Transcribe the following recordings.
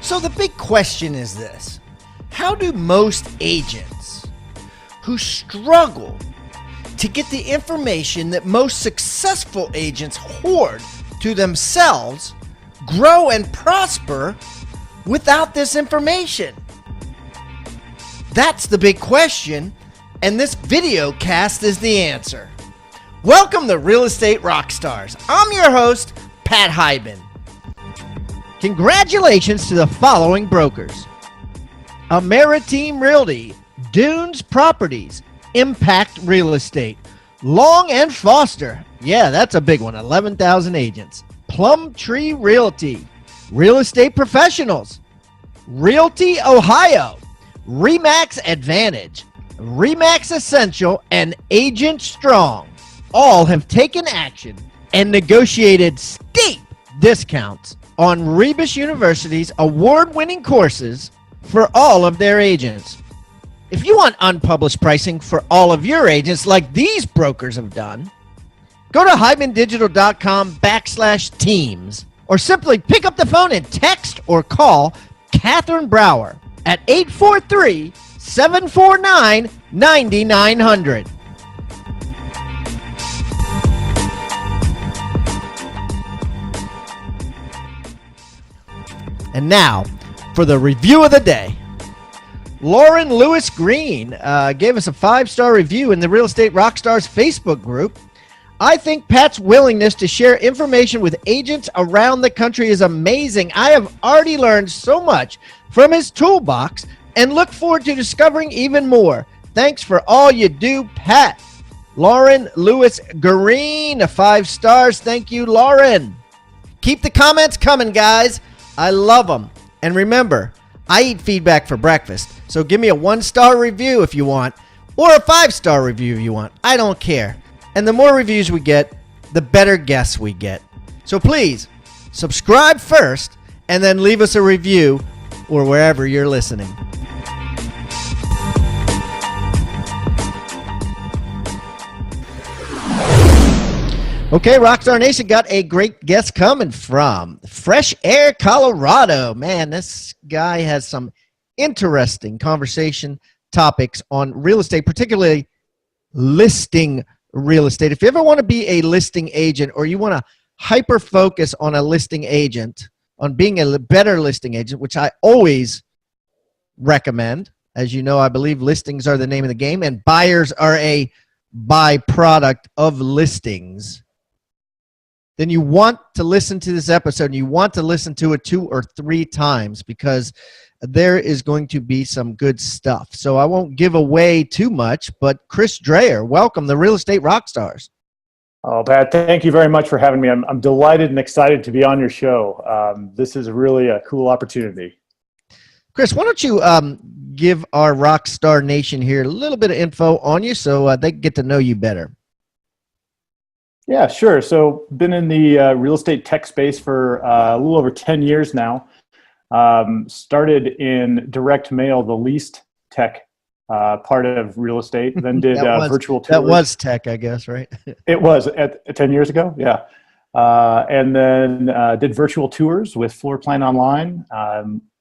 So the big question is this: how do most agents who struggle to get the information that most successful agents hoard to themselves grow and prosper without this information? That's the big question, and this video cast is the answer. Welcome to Real Estate Rockstars. I'm your host, Pat Hyben. Congratulations to the following brokers: Ameriteam Realty, Dunes Properties, Impact Real Estate, Long and Foster. Yeah, that's a big one. 11,000 agents. Plum Tree Realty, Real Estate Professionals, Realty Ohio, Remax Advantage, Remax Essential, and Agent Strong all have taken action and negotiated steep discounts on Rebus University's award-winning courses for all of their agents. If you want unpublished pricing for all of your agents like these brokers have done, go to hybendigital.com/teams or simply pick up the phone and text or call Catherine Brower at 843-749-9900. And now for the review of the day. Lauren Lewis Green gave us a 5-star review in the Real Estate Rockstars Facebook group. I think Pat's willingness to share information with agents around the country is amazing. I have already learned so much from his toolbox and look forward to discovering even more. Thanks for all you do, Pat. Lauren Lewis Green, 5 stars. Thank you, Lauren. Keep the comments coming, guys. I love them. And remember, I eat feedback for breakfast, so give me a 1-star review if you want, or a 5-star review if you want. I don't care. And the more reviews we get, the better guests we get. So please, subscribe first, and then leave us a review or wherever you're listening. Okay, Rockstar Nation, got a great guest coming from Fresh Air, Colorado. Man, this guy has some interesting conversation topics on real estate, particularly listing real estate. If you ever want to be a listing agent, or you want to hyper focus on a listing agent, on being a better listing agent, which I always recommend. As you know, I believe listings are the name of the game, and buyers are a byproduct of listings. Then you want to listen to this episode, and you want to listen to it 2 or 3 times, because there is going to be some good stuff. So I won't give away too much, but Chris Drayer, welcome to Real Estate Rockstars. Oh, Pat, thank you very much for having me. I'm delighted and excited to be on your show. This is really a cool opportunity. Chris, why don't you give our Rockstar Nation here a little bit of info on you so they can get to know you better. Yeah, sure. So been in the real estate tech space for a little over 10 years now. Started in direct mail, the least tech part of real estate, then did virtual tours. That was tech, I guess, right? It was at 10 years ago, yeah. And then did virtual tours with Floor Plan Online,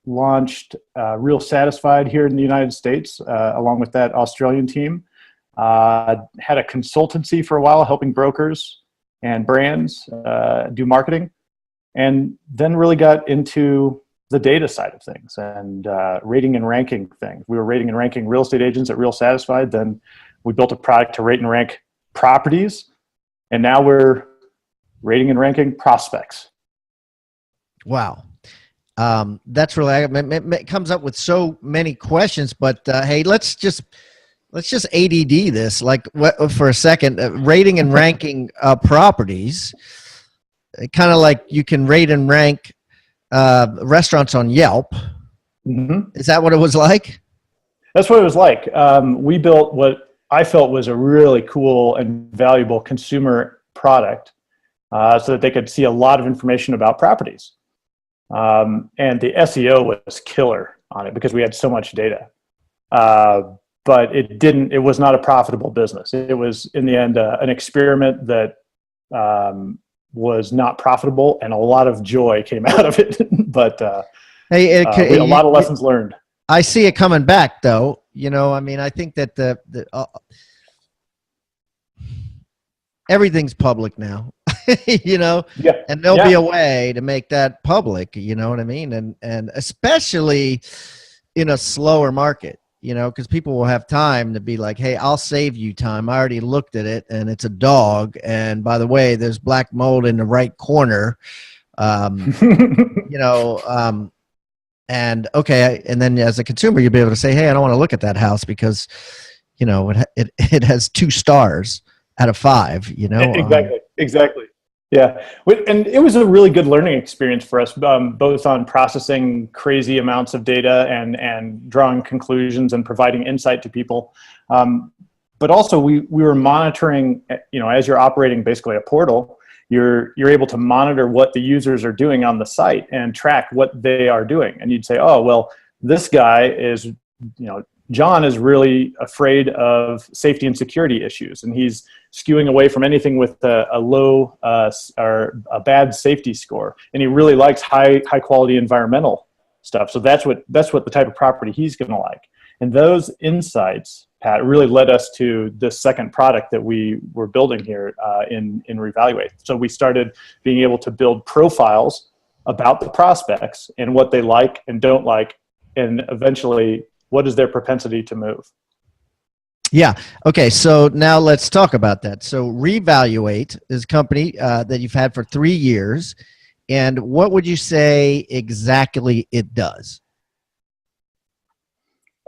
launched Real Satisfied here in the United States, along with that Australian team. Had a consultancy for a while, helping brokers and brands do marketing, and then really got into the data side of things and rating and ranking things. We were rating and ranking real estate agents at Real Satisfied. Then we built a product to rate and rank properties, and now we're rating and ranking prospects. Wow. That's really, it comes up with so many questions, but hey, let's just ADD this for a second. Rating and ranking properties, kind of like you can rate and rank restaurants on Yelp. Mm-hmm. Is that what it was like? That's what it was like. We built what I felt was a really cool and valuable consumer product so that they could see a lot of information about properties. And the SEO was killer on it because we had so much data. But it was not a profitable business. It was, in the end, an experiment that was not profitable, and a lot of joy came out of it. But Hey, A lot of lessons learned. I see it coming back, though. I mean, I think that everything's public now, Yeah. and there'll Yeah. be a way to make that public. You know what I mean? And especially in a slower market, because people will have time to be like, hey, I'll save you time. I already looked at it, and it's a dog. And by the way, there's black mold in the right corner. You know, and okay, and then as a consumer, you'll be able to say, hey, I don't want to look at that house because, it has 2 stars out of 5. Exactly. Yeah. And it was a really good learning experience for us, both on processing crazy amounts of data and drawing conclusions and providing insight to people. But also we were monitoring, as you're operating basically a portal, you're able to monitor what the users are doing on the site and track what they are doing. And you'd say, oh, well, this guy is, John is really afraid of safety and security issues, and he's skewing away from anything with a low or a bad safety score. And he really likes high quality environmental stuff. So that's what the type of property he's going to like. And those insights, Pat, really led us to the second product that we were building here in Revaluate. So we started being able to build profiles about the prospects and what they like and don't like, and eventually what is their propensity to move. Yeah. Okay. So now let's talk about that. So Revaluate is a company that you've had for 3 years. And what would you say exactly it does?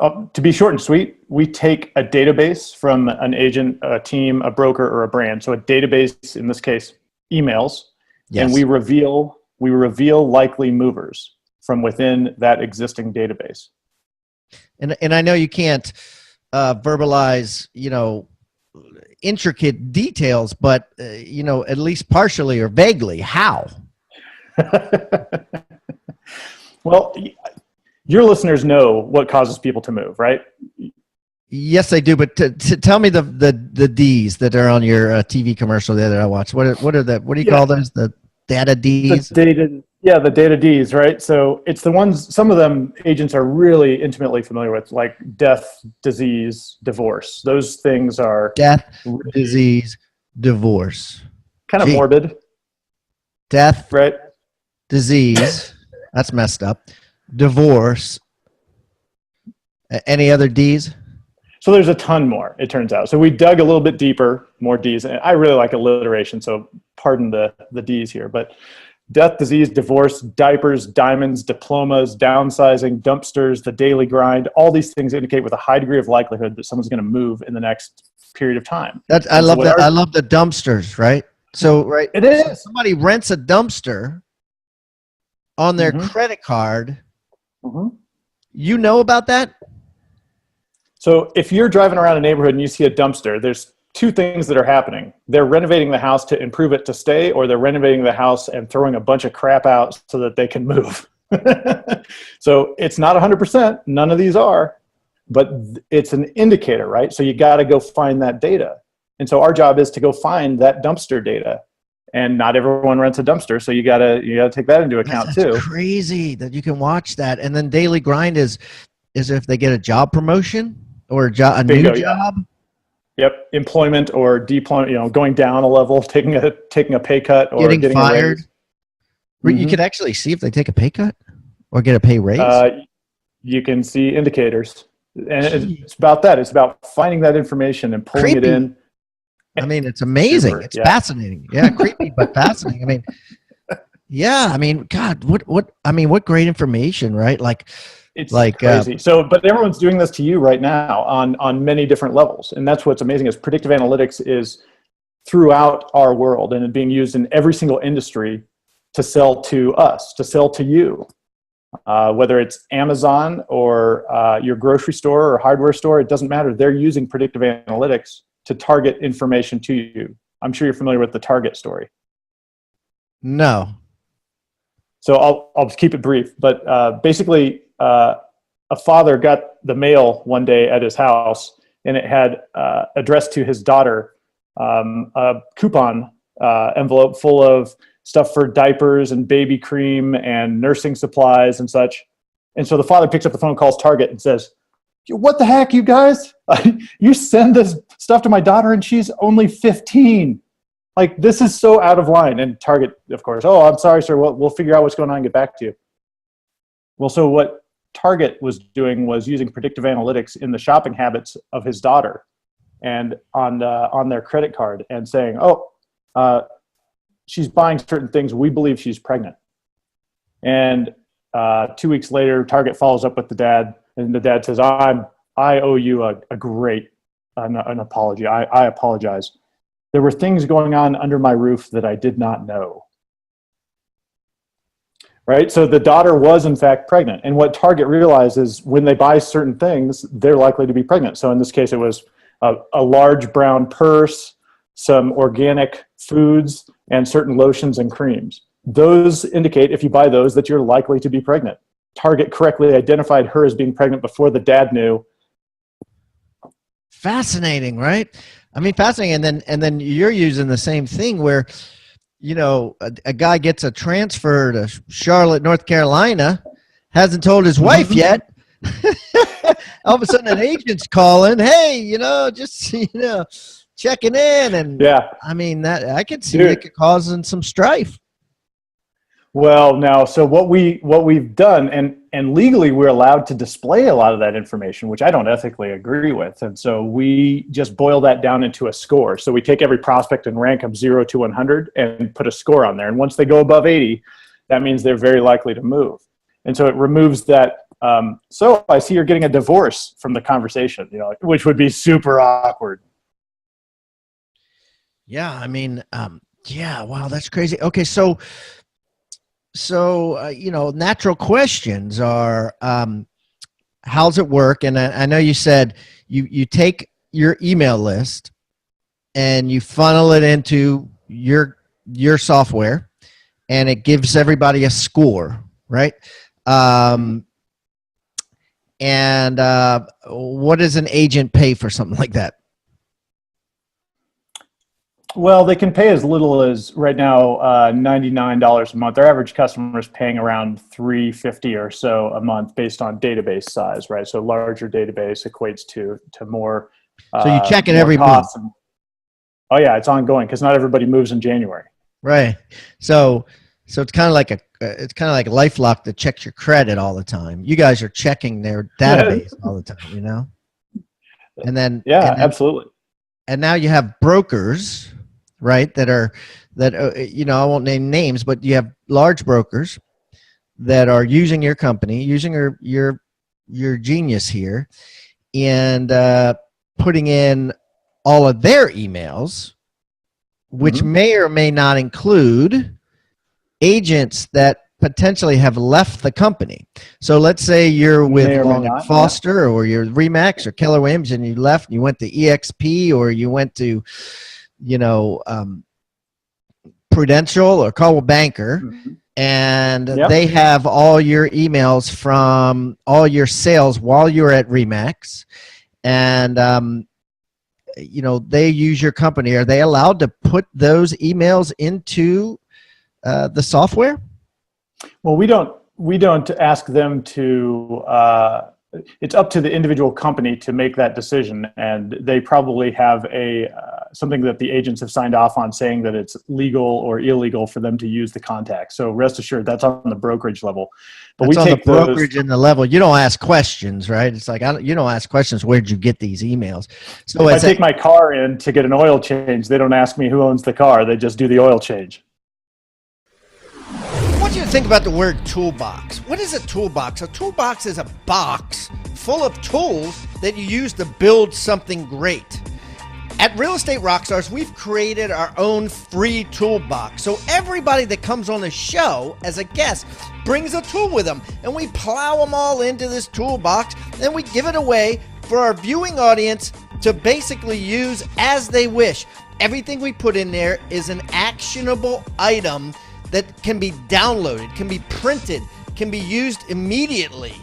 To be short and sweet, we take a database from an agent, a team, a broker, or a brand. So a database, in this case, emails, yes. And we reveal likely movers from within that existing database. And I know you can't verbalize, intricate details, but at least partially or vaguely, how? Well, your listeners know what causes people to move, right? Yes, they do. But to tell me the D's that are on your TV commercial there that I watched. What do you call those? The data D's? The data D's, right? So it's the ones, some of them agents are really intimately familiar with, like death, disease, divorce. Those things are death, disease, divorce. Kind of morbid. Death, right? Disease. That's messed up. Divorce. Any other D's? So there's a ton more, it turns out. So we dug a little bit deeper, more D's. And I really like alliteration, so pardon the D's here. But death, disease, divorce, diapers, diamonds, diplomas, downsizing, dumpsters, the daily grind, all these things indicate with a high degree of likelihood that someone's going to move in the next period of time. I love that. I love the dumpsters, right? So, right. It is. So somebody rents a dumpster on their credit card. You know about that? So if you're driving around a neighborhood and you see a dumpster, there's 2 things that are happening. They're renovating the house to improve it to stay, or they're renovating the house and throwing a bunch of crap out so that they can move. So it's not 100%. None of these are, but it's an indicator, right? So you got to go find that data. And so our job is to go find that dumpster data. And not everyone rents a dumpster, so you gotta take that into account too. That's crazy that you can watch that. And then daily grind is if they get a job promotion or a new job. Yep, employment or deployment. Going down a level, taking a pay cut, or getting fired. You can actually see if they take a pay cut or get a pay raise. You can see indicators, and it's about that. It's about finding that information and pulling it in. I mean, it's amazing. It's fascinating. Yeah, creepy, but fascinating. I mean, yeah. I mean, God, what great information, right? It's crazy. But everyone's doing this to you right now on many different levels, and that's what's amazing. Is predictive analytics is throughout our world and being used in every single industry to sell to us, to sell to you. Whether it's Amazon or your grocery store or hardware store, it doesn't matter. They're using predictive analytics to target information to you. I'm sure you're familiar with the Target story. No. So I'll just keep it brief. But basically, a father got the mail one day at his house, and it had addressed to his daughter a coupon envelope full of stuff for diapers and baby cream and nursing supplies and such. And so the father picks up the phone, calls Target, and says, "What the heck, you guys? You send this stuff to my daughter and she's only 15. Like, this is so out of line." And Target, of course, "Oh, I'm sorry, sir. We'll figure out what's going on and get back to you." Well, so what Target was doing was using predictive analytics in the shopping habits of his daughter and on their credit card, and saying, "Oh, she's buying certain things. We believe she's pregnant." And 2 weeks later, Target follows up with the dad, and the dad says, I owe you an apology. I apologize. There were things going on under my roof that I did not know." Right? So the daughter was in fact pregnant. And what Target realized is when they buy certain things, they're likely to be pregnant. So in this case, it was a large brown purse, some organic foods, and certain lotions and creams. Those indicate, if you buy those, that you're likely to be pregnant. Target correctly identified her as being pregnant before the dad knew. Fascinating, right? I mean, fascinating. And then you're using the same thing where, you know, a guy gets a transfer to Charlotte, North Carolina, hasn't told his wife yet. All of a sudden an agent's calling, "Hey, you know, just, you know, checking in." And yeah, I mean, that I could see it could cause some strife. Well, now, so what we've done, and legally we're allowed to display a lot of that information, which I don't ethically agree with. And so we just boil that down into a score. So we take every prospect and rank them 0 to 100 and put a score on there. And once they go above 80, that means they're very likely to move. And so it removes that. So I see you're getting a divorce from the conversation, you know, which would be super awkward. Yeah. I mean, yeah, wow, that's crazy. Okay. So, you know, natural questions are, how's it work? And I know you said you take your email list and you funnel it into your software, and it gives everybody a score, right? And what does an agent pay for something like that? Well, they can pay as little as right now $99 a month. Our average customer is paying around $350 or so a month based on database size, right? So larger database equates to more. So you check it every month. Oh yeah, it's ongoing because not everybody moves in January. Right. So it's kind of like LifeLock that checks your credit all the time. You guys are checking their database all the time, you know? And then absolutely. And now you have brokers, right? That you know, I won't name names, but you have large brokers that are using your company, using your genius here, and putting in all of their emails, which may or may not include agents that potentially have left the company. So let's say you're with Long & Foster, or you're Remax or Keller Williams, and you left and you went to EXP, or you went to, you know, Prudential or Coldwell Banker, and they have all your emails from all your sales while you're at Remax, and you know, they use your company. Are they allowed to put those emails into the software? Well, we don't ask them to. It's up to the individual company to make that decision, and they probably have something that the agents have signed off on saying that it's legal or illegal for them to use the contact. So rest assured, that's on the brokerage level. But that's on the brokerage and the level. You don't ask questions, right? It's like you don't ask questions. Where'd you get these emails? So if I take my car in to get an oil change, they don't ask me who owns the car. They just do the oil change. I want you to think about the word toolbox. What is a toolbox? A toolbox is a box full of tools that you use to build something great. At Real Estate Rockstars, we've created our own free toolbox. So everybody that comes on the show as a guest brings a tool with them, and we plow them all into this toolbox, and we give it away for our viewing audience to basically use as they wish. Everything we put in there is an actionable item that can be downloaded, can be printed, can be used immediately.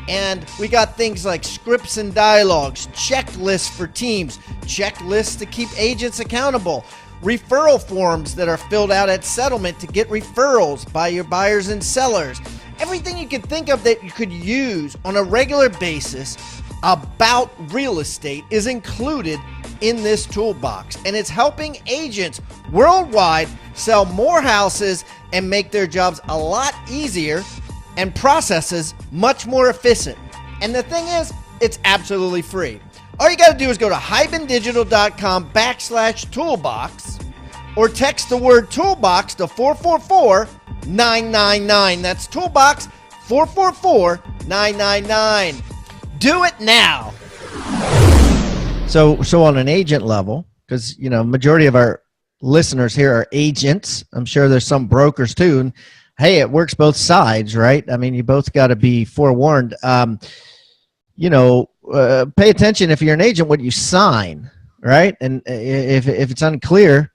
And we got things like scripts and dialogues, checklists for teams, checklists to keep agents accountable, referral forms that are filled out at settlement to get referrals by your buyers and sellers, everything you could think of that you could use on a regular basis about real estate is included in this toolbox, and it's helping agents worldwide sell more houses and make their jobs a lot easier and processes much more efficient. And the thing is, it's absolutely free. All you got to do is go to hibandigital.com/toolbox or text the word toolbox to 444-999. That's toolbox 444-999. Do it now. So on an agent level, because majority of our listeners here are agents. I'm sure there's some brokers too. And hey, it works both sides, right? I mean, you both got to be forewarned. Pay attention if you're an agent what you sign, right? And if it's unclear,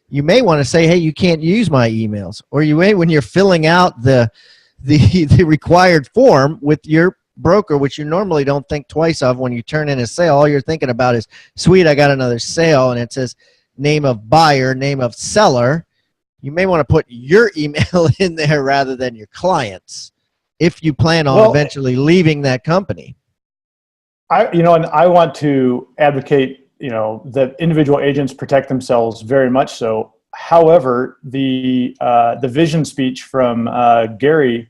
you may want to say, hey, you can't use my emails, or you may, when you're filling out the required form with your broker, which you normally don't think twice of when you turn in a sale, all you're thinking about is, sweet, I got another sale, and it says name of buyer, name of seller. You may want to put your email in there rather than your client's if you plan on eventually leaving that company. And I want to advocate, that individual agents protect themselves very much so. However, the vision speech from Gary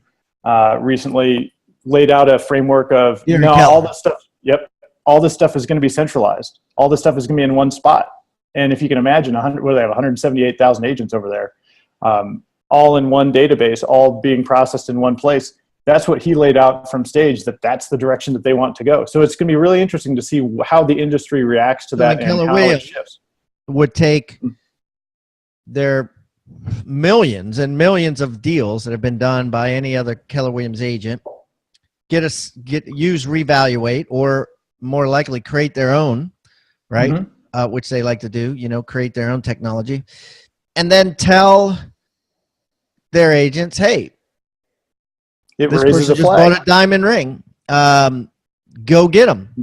recently laid out a framework of all this stuff. Yep, all this stuff is going to be centralized. All this stuff is going to be in one spot. And if you can imagine, they have 178,000 agents over there, all in one database, all being processed in one place. That's what he laid out from stage, that's the direction that they want to go. So it's going to be really interesting to see how the industry reacts to that and how it shifts. Would take their millions and millions of deals that have been done by any other Keller Williams agent, reevaluate, or more likely create their own, right? Mm-hmm. Which they like to do, create their own technology, and then tell their agents, hey, this person just bought a diamond ring. Go get them.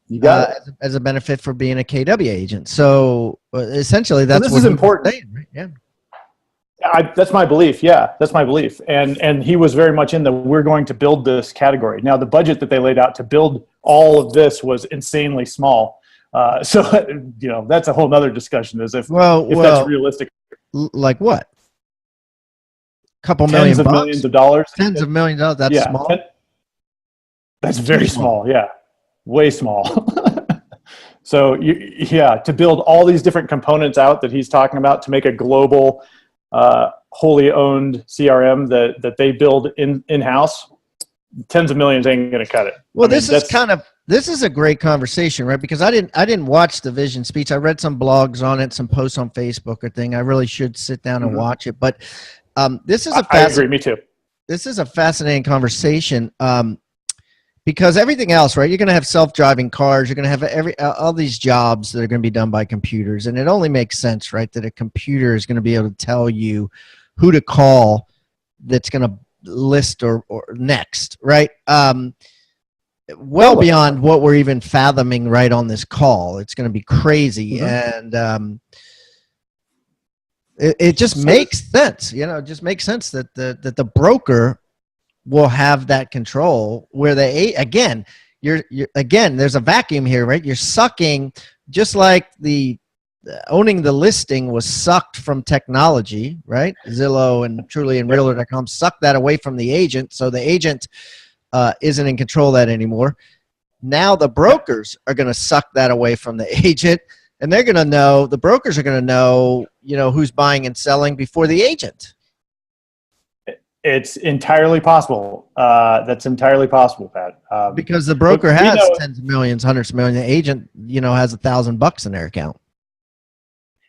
You got it. As a benefit for being a KW agent. So essentially, that's this is important. Saying, right? Yeah. That's my belief. Yeah, that's my belief. And he was very much in we're going to build this category. Now, the budget that they laid out to build all of this was insanely small. So that's a whole nother discussion. As if that's realistic. Like what? Couple millions of millions of dollars. Tens of millions of dollars. That's small. That's very small. Yeah, way small. So to build all these different components out that he's talking about to make a global, wholly owned CRM that they build in-house, tens of millions ain't going to cut it. Well, this is a great conversation, right? Because I didn't watch the vision speech. I read some blogs on it, some posts on Facebook or thing. I really should sit down and watch it, but. This is I agree. Me too. This is a fascinating conversation because everything else, right? You're going to have self-driving cars. You're going to have all these jobs that are going to be done by computers, and it only makes sense, right, that a computer is going to be able to tell you who to call that's going to list or next, right? Beyond what we're even fathoming right on this call. It's going to be crazy, and it just makes sense, it just makes sense that the broker will have that control where there's a vacuum here, right? You're sucking, just like owning the listing was sucked from technology, right? Zillow and Truly and Realtor.com sucked that away from the agent. So the agent isn't in control of that anymore. Now the brokers are going to suck that away from the agent. And they're going to know, the brokers are going to know, who's buying and selling before the agent. It's entirely possible. That's entirely possible, Pat. Because the broker has tens of millions, hundreds of millions. The agent, has $1,000 in their account.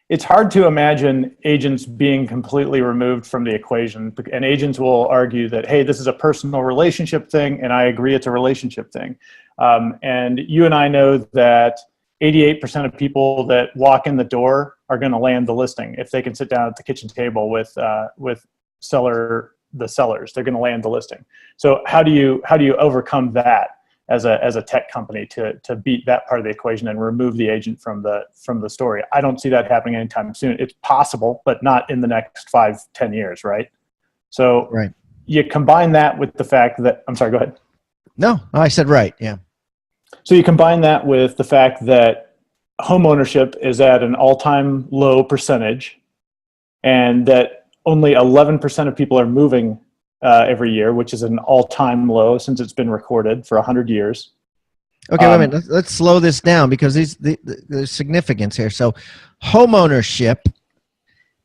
It's hard to imagine agents being completely removed from the equation. And agents will argue that, hey, this is a personal relationship thing. And I agree it's a relationship thing. And you and I know that 88% of people that walk in the door are going to land the listing if they can sit down at the kitchen table with the sellers. They're going to land the listing. So how do you overcome that as a tech company to beat that part of the equation and remove the agent from the story? I don't see that happening anytime soon. It's possible, but not in the next 5-10 years, right? So right. you combine that with the fact that, I'm sorry, go ahead. No, I said right. Yeah. So you combine that with the fact that home ownership is at an all-time low percentage, and that only 11% of people are moving every year, which is an all-time low since it's been recorded for 100 years. Okay, wait a minute. Let's slow this down because there's significance here. So home ownership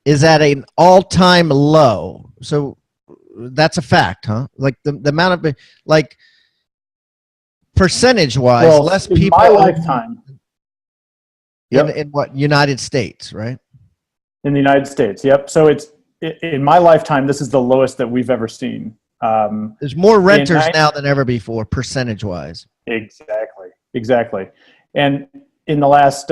is at an all-time low. So that's a fact, huh? Like the amount of, like, percentage-wise, Well, less in people my lifetime. in what, United States, right? In the United States, yep. So it's in my lifetime, this is the lowest that we've ever seen. There's more renters now than ever before, percentage-wise. Exactly. And in the last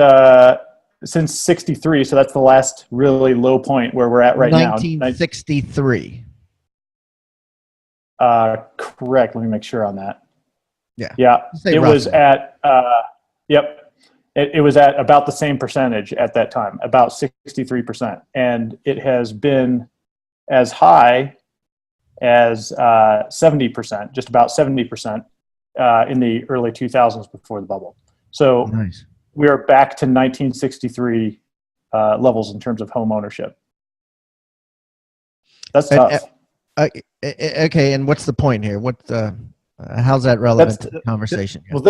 since '63, so that's the last really low point where we're at right 1963. Correct. Let me make sure on that. Yeah. It was at It was at about the same percentage at that time, about 63%. And it has been as high as 70%, just about 70% in the early 2000s before the bubble. So nice. We are back to 1963 levels in terms of home ownership. That's tough. Okay, and what's the point here? How's that relevant to the conversation? Well,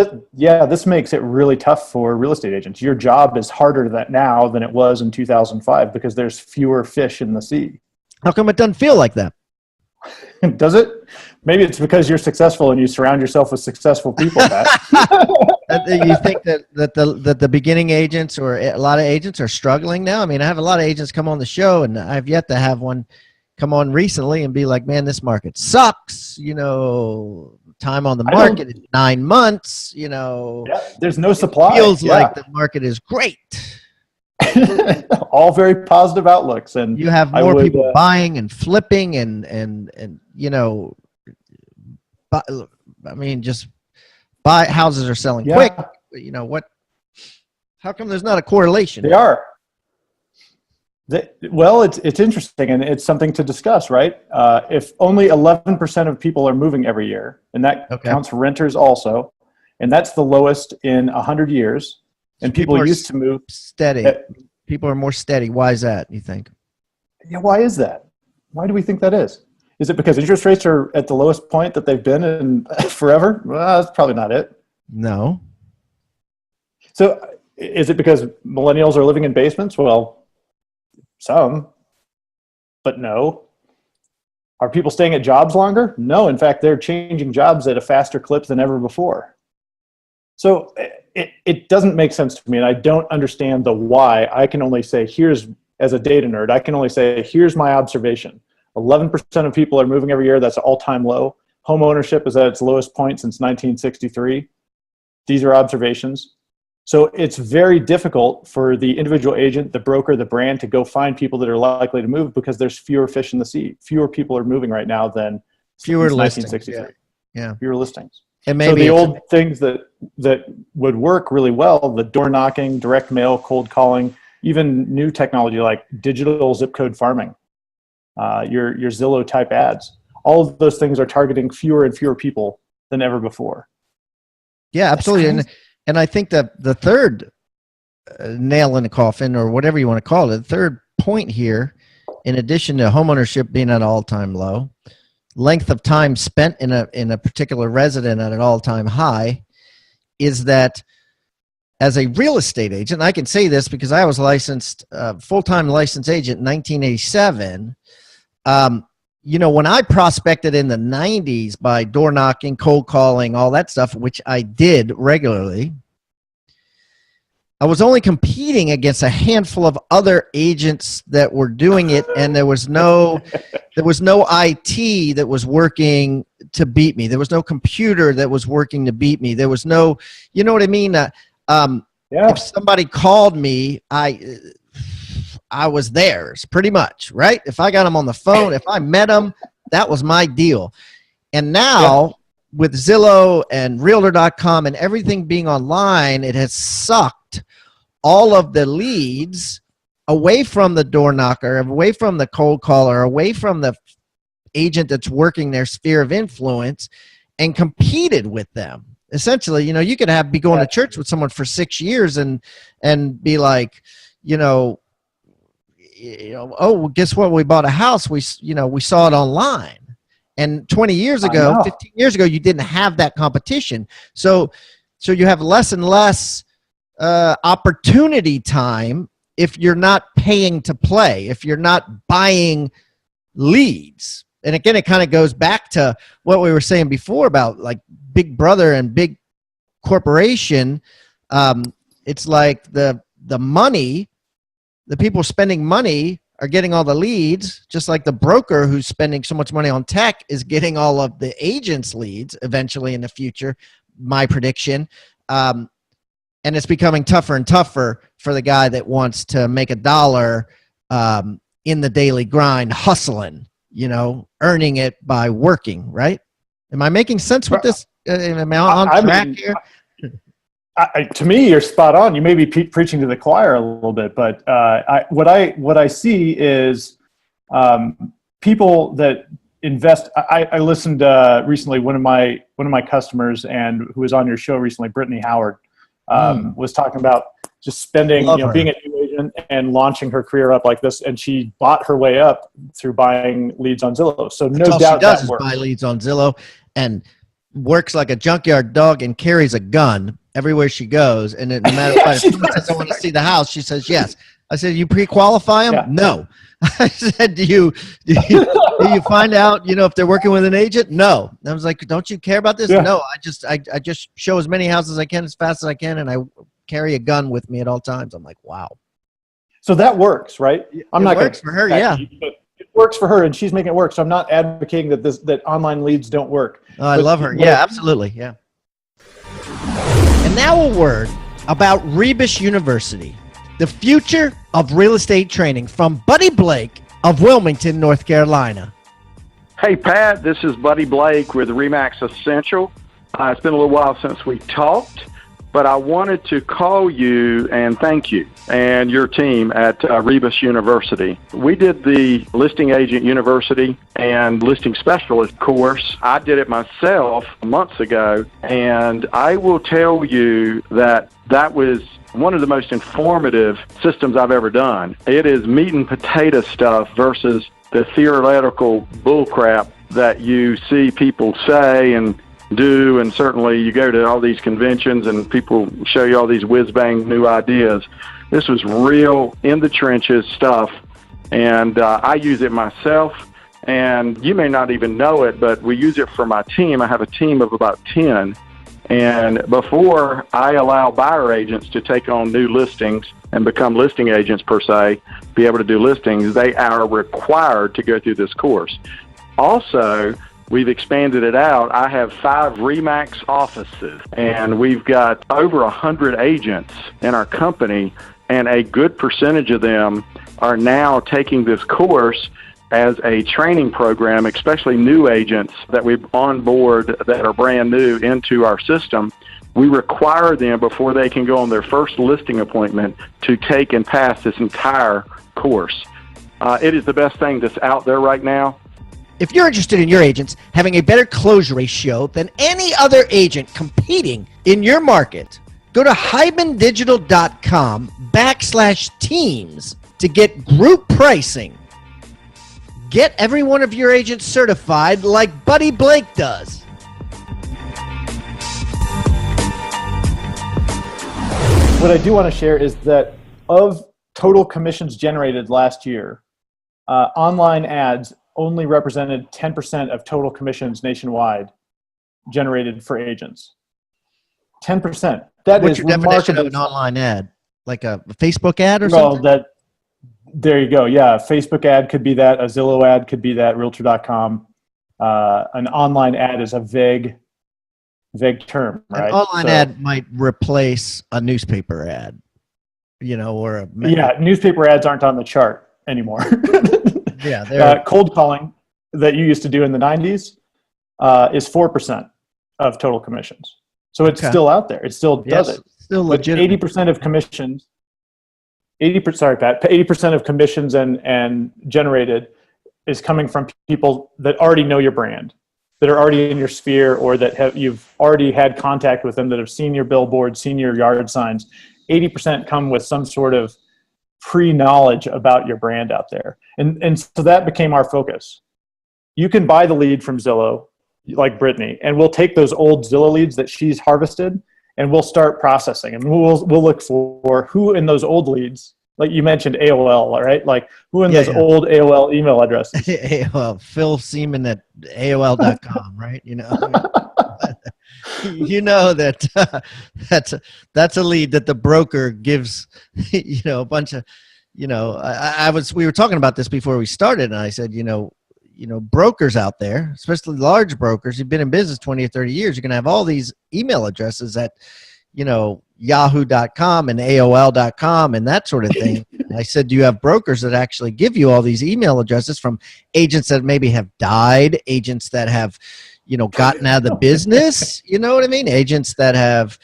this makes it really tough for real estate agents. Your job is harder now than it was in 2005 because there's fewer fish in the sea. How come it doesn't feel like that? Does it? Maybe it's because you're successful and you surround yourself with successful people, Pat. You think that the beginning agents or a lot of agents are struggling now? I mean, I have a lot of agents come on the show, and I've yet to have one come on recently and be like, man, this market sucks. Time on the market is 9 months. There's no supply. It feels like the market is great. All very positive outlooks, and you have more people buying and flipping just buy houses are selling quick. How come there's not a correlation? They are. Well, it's interesting, and it's something to discuss, right? If only 11% of people are moving every year, and that counts renters also, and that's the lowest in 100 years, and people used to move steady. People are more steady. Why is that, you think? Yeah, why is that? Why do we think that is? Is it because interest rates are at the lowest point that they've been in forever? Well, that's probably not it. No. So is it because millennials are living in basements? Well, some, but no. Are people staying at jobs longer? No, in fact, they're changing jobs at a faster clip than ever before. So it doesn't make sense to me, and I don't understand the why. I can only say, as a data nerd, I can only say, here's my observation. 11% of people are moving every year. That's an all-time low. Home ownership is at its lowest point since 1963. These are observations. So it's very difficult for the individual agent, the broker, the brand to go find people that are likely to move because there's fewer fish in the sea. Fewer people are moving right now than fewer listings. 1963. Yeah. Fewer listings. And maybe so the old things that would work really well, the door knocking, direct mail, cold calling, even new technology like digital zip code farming, your Zillow type ads, all of those things are targeting fewer and fewer people than ever before. Yeah, absolutely. And I think that the third nail in the coffin, or whatever you want to call it, the third point here, in addition to homeownership being at an all-time low, length of time spent in a particular resident at an all-time high, is that as a real estate agent, I can say this because I was licensed, full-time licensed agent in 1987. When I prospected in the 90s by door knocking, cold calling, all that stuff, which I did regularly, I was only competing against a handful of other agents that were doing it, and there was no IT that was working to beat me. There was no computer that was working to beat me. There was no, you know what I mean? If somebody called me, I was theirs pretty much, right? If I got them on the phone, if I met them, that was my deal. And now with Zillow and Realtor.com and everything being online, it has sucked all of the leads away from the door knocker, away from the cold caller, away from the agent that's working their sphere of influence and competed with them. Essentially, you could be going to church with someone for 6 years and be like, oh, well, guess what? We bought a house. We saw it online. And 20 years ago, 15 years ago, you didn't have that competition. So you have less and less opportunity time if you're not paying to play, if you're not buying leads. And again, it kind of goes back to what we were saying before about like Big Brother and big corporation. It's like the money, the people spending money are getting all the leads, just like the broker who's spending so much money on tech is getting all of the agents' leads eventually in the future, my prediction. And it's becoming tougher and tougher for the guy that wants to make a dollar in the daily grind, hustling, earning it by working, right? Am I making sense with this? Am I on track here? To me, you're spot on. You may be preaching to the choir a little bit, but what I see is people that invest. I listened recently. One of my customers and who was on your show recently, Brittany Howard, was talking about just spending, being a new agent and launching her career up like this, and she bought her way up through buying leads on Zillow. So no doubt she does is buy leads on Zillow and works like a junkyard dog and carries a gun everywhere she goes. And no matter what, if someone says, I want to see the house, she says yes. I said, you pre-qualify them? Yeah. No. I said, do you find out, if they're working with an agent? No. I was like, don't you care about this? Yeah. No, I just show as many houses as I can as fast as I can, and I carry a gun with me at all times. I'm like, wow. So that works, right? It works for her, yeah. It works for her, and she's making it work. So I'm not advocating that online leads don't work. Oh, I love her. Yeah, absolutely. Yeah. And now a word about Rebus University, the future of real estate training, from Buddy Blake of Wilmington, North Carolina. Hey, Pat, this is Buddy Blake with RE/MAX Essential. It's been a little while since we talked, but I wanted to call you and thank you and your team at Rebus University. We did the Listing Agent University and Listing Specialist course. I did it myself months ago, and I will tell you that was one of the most informative systems I've ever done. It is meat and potato stuff versus the theoretical bullcrap that you see people say and do, and certainly you go to all these conventions and people show you all these whiz-bang new ideas. This was real in the trenches stuff, and I use it myself, and you may not even know it, but we use it for my team. I have a team of about 10, and before I allow buyer agents to take on new listings and become listing agents per se, be able to do listings, they are required to go through this course. Also, we've expanded it out. I have 5 RE/MAX offices, and we've got over 100 agents in our company, and a good percentage of them are now taking this course as a training program, especially new agents that we onboard that are brand new into our system. We require them, before they can go on their first listing appointment, to take and pass this entire course. It is the best thing that's out there right now. If you're interested in your agents having a better close ratio than any other agent competing in your market, go to hybendigital.com/teams to get group pricing. Get every one of your agents certified like Buddy Blake does. What I do want to share is that of total commissions generated last year, online ads only represented 10% of total commissions nationwide generated for agents. 10%. What's your definition of an online ad? Like a Facebook ad or something? There you go. Yeah, a Facebook ad could be that. A Zillow ad could be that. Realtor.com. An online ad is a vague term, right? An online ad might replace a newspaper ad, or a... Yeah, newspaper ads aren't on the chart anymore. Yeah, cold calling that you used to do in the 90s is 4% of total commissions. So it's still out there. It still does it. Still legitimate. 80% of commissions, 80% of commissions and generated is coming from people that already know your brand, that are already in your sphere, or that you've already had contact with them, that have seen your billboard, seen your yard signs. 80% come with some sort of pre-knowledge about your brand out there. And so that became our focus. You can buy the lead from Zillow, like Brittany, and we'll take those old Zillow leads that she's harvested, and we'll start processing. And we'll look for who in those old leads, like you mentioned AOL, right? Like who in those old AOL email addresses? AOL, Phil Seaman at AOL.com, right? You know, you know that that's a lead that the broker gives, you know, a bunch of, you know, we were talking about this before we started, and I said, you know, brokers out there, especially large brokers, you've been in business 20 or 30 years, you're going to have all these email addresses at, you know, yahoo.com and AOL.com and that sort of thing. I said, do you have brokers that actually give you all these email addresses from agents that maybe have died, agents that have, you know, gotten out of the business, you know what I mean? Agents that have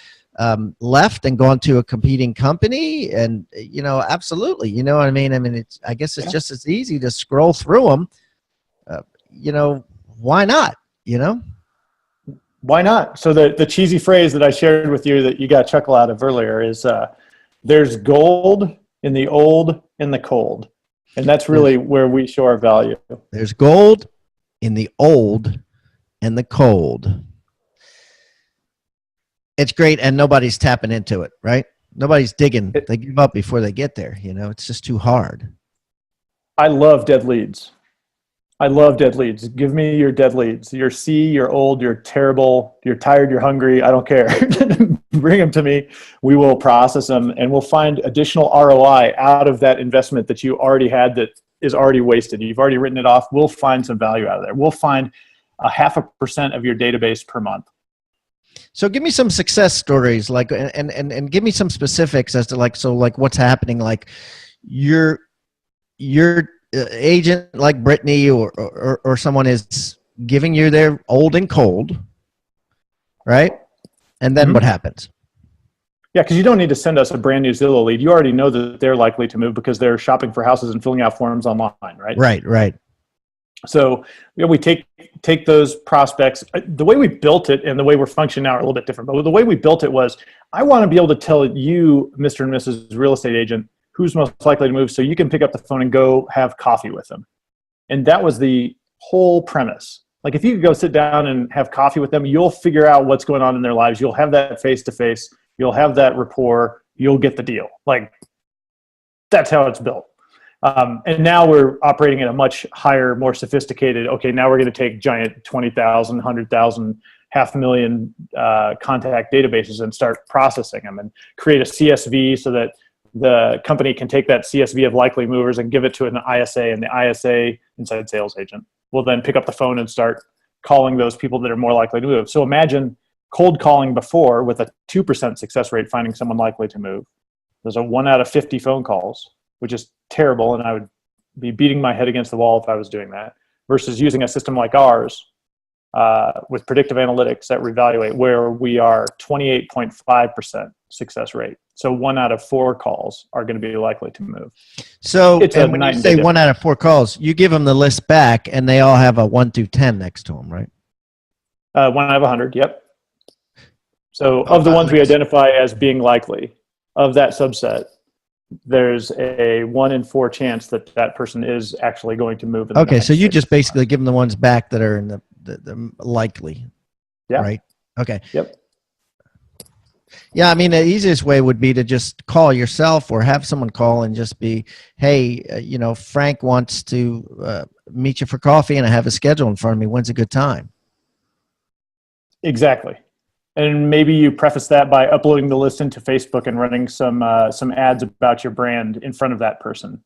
left and gone to a competing company, and, you know, absolutely, you know what I mean? I mean, I guess it's just as easy to scroll through them. You know, why not, you know? Why not? So the cheesy phrase that I shared with you that you got a chuckle out of earlier is there's gold in the old and the cold. And that's really where we show our value. There's gold in the old and the cold. It's great, and nobody's tapping into it, right? Nobody's digging. They give up before they get there, you know? It's just too hard. I love dead leads. I love dead leads. Give me your dead leads. You're you're old, you're terrible, you're tired, you're hungry. I don't care. Bring them to me. We will process them, and we'll find additional ROI out of that investment that you already had that is already wasted. You've already written it off. We'll find some value out of there. We'll find 0.5% of your database per month. So give me some success stories, like, and give me some specifics as to like what's happening. Like your agent like Brittany or someone is giving you their old and cold, right? And then what happens? Yeah, because you don't need to send us a brand new Zillow lead. You already know that they're likely to move because they're shopping for houses and filling out forms online, right? Right. So we take those prospects. The way we built it and the way we're functioning now are a little bit different. But the way we built it was, I want to be able to tell you, Mr. and Mrs. Real Estate Agent, who's most likely to move, so you can pick up the phone and go have coffee with them. And that was the whole premise. Like, if you could go sit down and have coffee with them, you'll figure out what's going on in their lives. You'll have that face-to-face. You'll have that rapport. You'll get the deal. Like, that's how it's built. And now we're operating at a much higher, more sophisticated, okay, now we're going to take giant 20,000, 100,000, 500,000 contact databases and start processing them and create a CSV so that the company can take that CSV of likely movers and give it to an ISA, and the ISA, inside sales agent, will then pick up the phone and start calling those people that are more likely to move. So imagine cold calling before with a 2% success rate finding someone likely to move. There's a 1 out of 50 phone calls, which is terrible, and I would be beating my head against the wall if I was doing that, versus using a system like ours with predictive analytics that reevaluate, where we are 28.5% success rate. So 1 out of 4 calls are going to be likely to move. So and when you say 1 out of 4 calls, you give them the list back, and they all have a 1 through 10 next to them, right? 1 out of 100, yep. So of the ones we identify as being likely, of that subset, there's a 1 in 4 chance that that person is actually going to move. Okay, so you just basically give them the ones back that are in the likely, right? Okay. Yep. Yeah, I mean, the easiest way would be to just call yourself or have someone call and just be, hey, you know, Frank wants to meet you for coffee, and I have a schedule in front of me. When's a good time? Exactly. And maybe you preface that by uploading the list into Facebook and running some ads about your brand in front of that person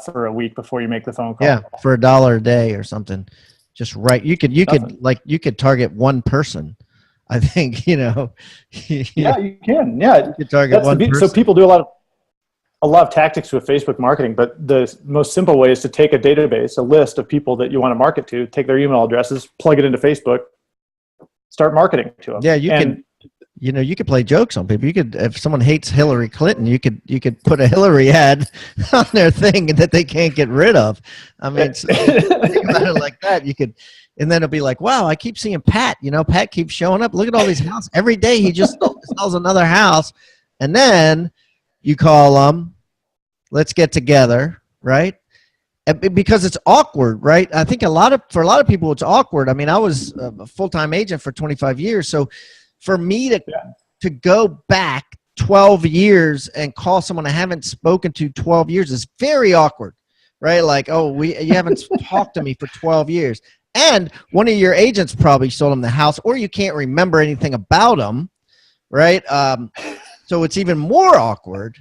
for a week before you make the phone call. Yeah, for $1 a day or something. Just right. You could target one person. I think, you know. Yeah, you can. Yeah, you could target one person. So people do a lot of tactics with Facebook marketing, but the most simple way is to take a database, a list of people that you want to market to, take their email addresses, plug it into Facebook, start marketing to them. Yeah, you can. you could play jokes on people. You could, if someone hates Hillary Clinton, you could put a Hillary ad on their thing that they can't get rid of. I mean, so think about it like that. You could, and then it'll be like, wow, I keep seeing Pat. Pat keeps showing up. Look at all these houses every day. He just sells another house, and then you call them. Let's get together, right? Because it's awkward, right? I think for a lot of people, it's awkward. I mean, I was a full-time agent for 25 years, so for me to go back 12 years and call someone I haven't spoken to 12 years is very awkward, right? Like, oh, you haven't talked to me for 12 years. And one of your agents probably sold them the house, or you can't remember anything about them, right? So it's even more awkward.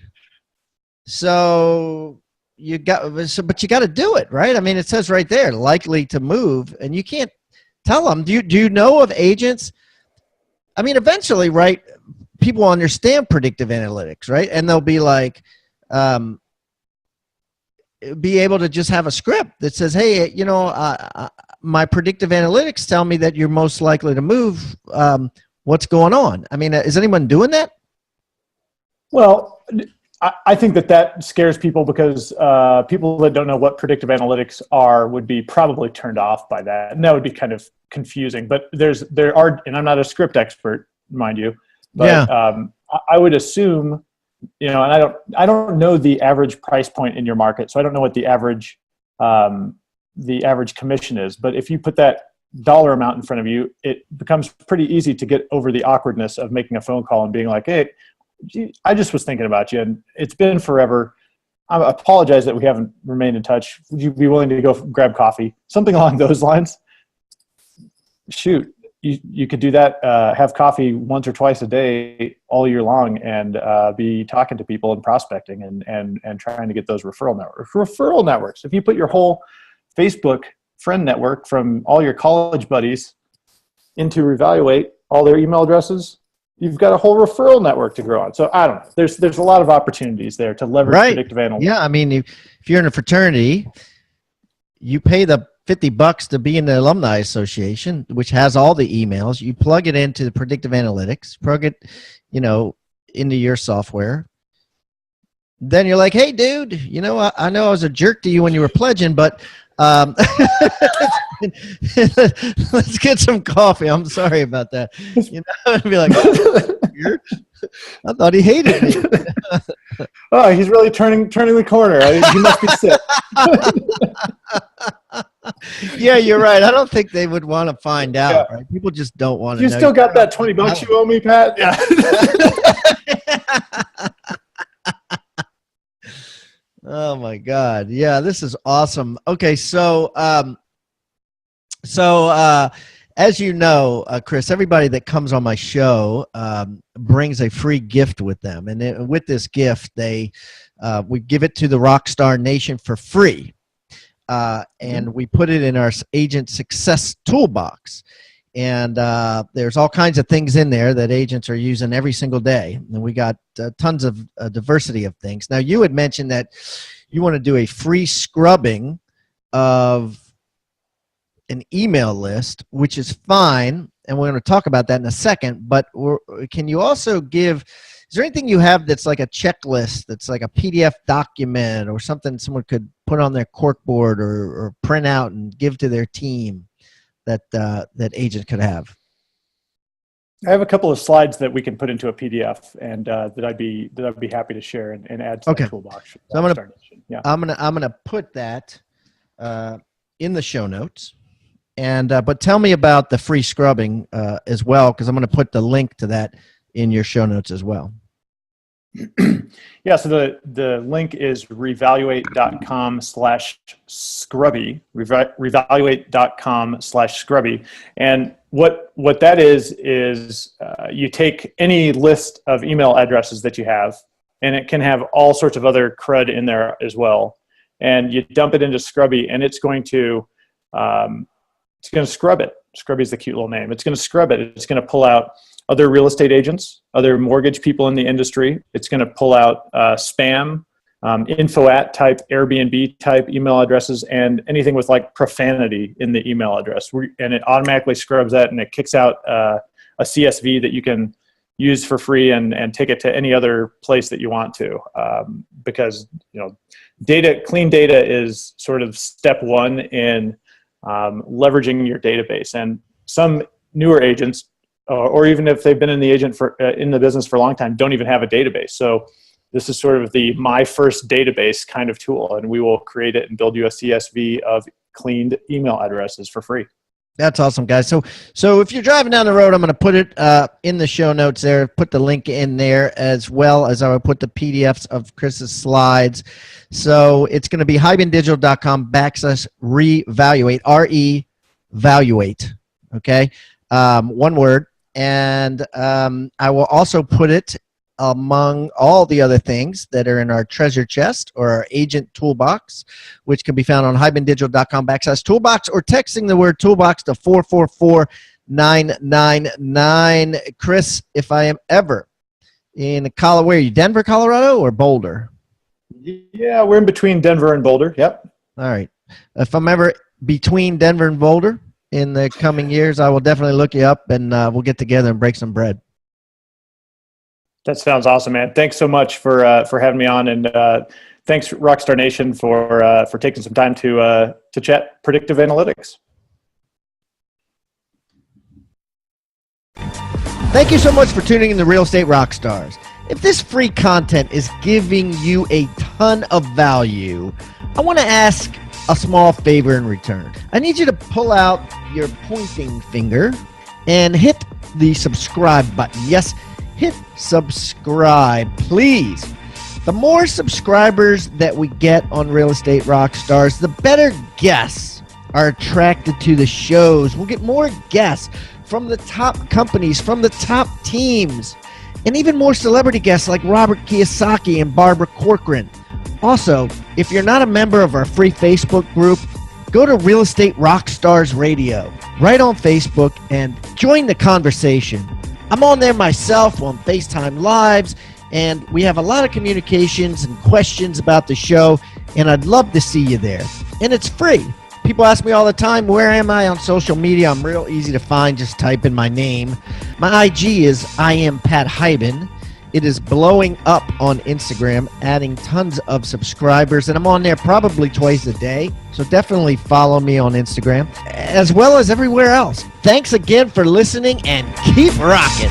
But you got to do it, right? I mean, it says right there, likely to move, and you can't tell them. Do you know of agents? I mean, eventually, right, people understand predictive analytics, right? And they'll be like, be able to just have a script that says, hey, my predictive analytics tell me that you're most likely to move. What's going on? I mean, is anyone doing that? Well, I think that scares people because people that don't know what predictive analytics are would be probably turned off by that, and that would be kind of confusing. But there are, and I'm not a script expert, mind you, but yeah. I would assume, and I don't know the average price point in your market, so I don't know what the average commission is. But if you put that dollar amount in front of you, it becomes pretty easy to get over the awkwardness of making a phone call and being like, hey, I just was thinking about you, and it's been forever. I apologize that we haven't remained in touch. Would you be willing to go grab coffee? Something along those lines. Shoot, you could do that. Have coffee once or twice a day all year long, and be talking to people and prospecting and trying to get those referral networks. If you put your whole Facebook friend network from all your college buddies into Revaluate, all their email addresses, you've got a whole referral network to grow on. So I don't know. There's a lot of opportunities there to leverage predictive analytics. Yeah, I mean, if you're in a fraternity, you pay the $50 to be in the alumni association, which has all the emails. You plug it into the predictive analytics, plug it, into your software. Then you're like, hey, dude, I know I was a jerk to you when you were pledging, but let's get some coffee. I'm sorry about that. I'd be like, I thought he hated me. Oh, he's really turning the corner. He must be sick. Yeah, you're right. I don't think they would want to find out. Yeah. Right? People just don't want to know. You still got that $20 you owe me, Pat? Yeah. Oh my God. Yeah, this is awesome. Okay. So, as you know, Chris, everybody that comes on my show, brings a free gift with them. And with this gift, we give it to the Rockstar Nation for free. And we put it in our agent success toolbox. And there's all kinds of things in there that agents are using every single day. And we got tons of diversity of things. Now, you had mentioned that you want to do a free scrubbing of an email list, which is fine. And we're going to talk about that in a second. But can you also is there anything you have that's like a checklist, that's like a PDF document or something someone could put on their corkboard or print out and give to their team that agent could have? I have a couple of slides that we can put into a PDF, and that I'd be happy to share and add to the toolbox. So I'm gonna put that in the show notes, and but tell me about the free scrubbing as well, because I'm gonna put the link to that in your show notes as well. Yeah, so the link is revaluate.com/scrubby, revaluate.com/scrubby. And what that is you take any list of email addresses that you have, and it can have all sorts of other crud in there as well, and you dump it into Scrubby, and it's going to scrub it. Scrubby is the cute little name. It's going to scrub it. It's going to pull out other real estate agents, other mortgage people in the industry. It's going to pull out spam, info@ type, Airbnb type email addresses, and anything with like profanity in the email address. And it automatically scrubs that, and it kicks out a CSV that you can use for free and take it to any other place that you want to, because clean data is sort of step one in leveraging your database. And some newer agents, or even if they've been in the business for a long time, don't even have a database. So this is sort of the my first database kind of tool, and we will create it and build you a CSV of cleaned email addresses for free. That's awesome, guys. So if you're driving down the road, I'm going to put it in the show notes there, put the link in there, as well as I will put the PDFs of Chris's slides. So it's going to be hibandigital.com/revaluate, R-E-valuate, okay? One word. And I will also put it among all the other things that are in our treasure chest or our agent toolbox, which can be found on hibandigital.com/toolbox, or texting the word toolbox to 444-999. Chris, if I am ever in Colorado, where are you, Denver, Colorado, or Boulder? Yeah, we're in between Denver and Boulder. Yep. All right. If I'm ever between Denver and Boulder in the coming years, I will definitely look you up, and we'll get together and break some bread. That sounds awesome, man. Thanks so much for having me on, and thanks Rockstar Nation for taking some time to chat predictive analytics. Thank you so much for tuning in to Real Estate Rockstars. If this free content is giving you a ton of value, I want to ask a small favor in return. I need you to pull out your pointing finger and hit the subscribe button. Yes, hit subscribe, please. The more subscribers that we get on Real Estate Rockstars, the better guests are attracted to the shows. We'll get more guests from the top companies, from the top teams, and even more celebrity guests like Robert Kiyosaki and Barbara Corcoran. Also, if you're not a member of our free Facebook group, go to Real Estate Rockstars Radio right on Facebook and join the conversation. I'm on there myself on FaceTime Lives, and we have a lot of communications and questions about the show, and I'd love to see you there. And it's free. People ask me all the time, where am I on social media? I'm real easy to find. Just type in my name. My IG is I am Pat Hyben. It is blowing up on Instagram, adding tons of subscribers, and I'm on there probably twice a day. So definitely follow me on Instagram, as well as everywhere else. Thanks again for listening, and keep rocking.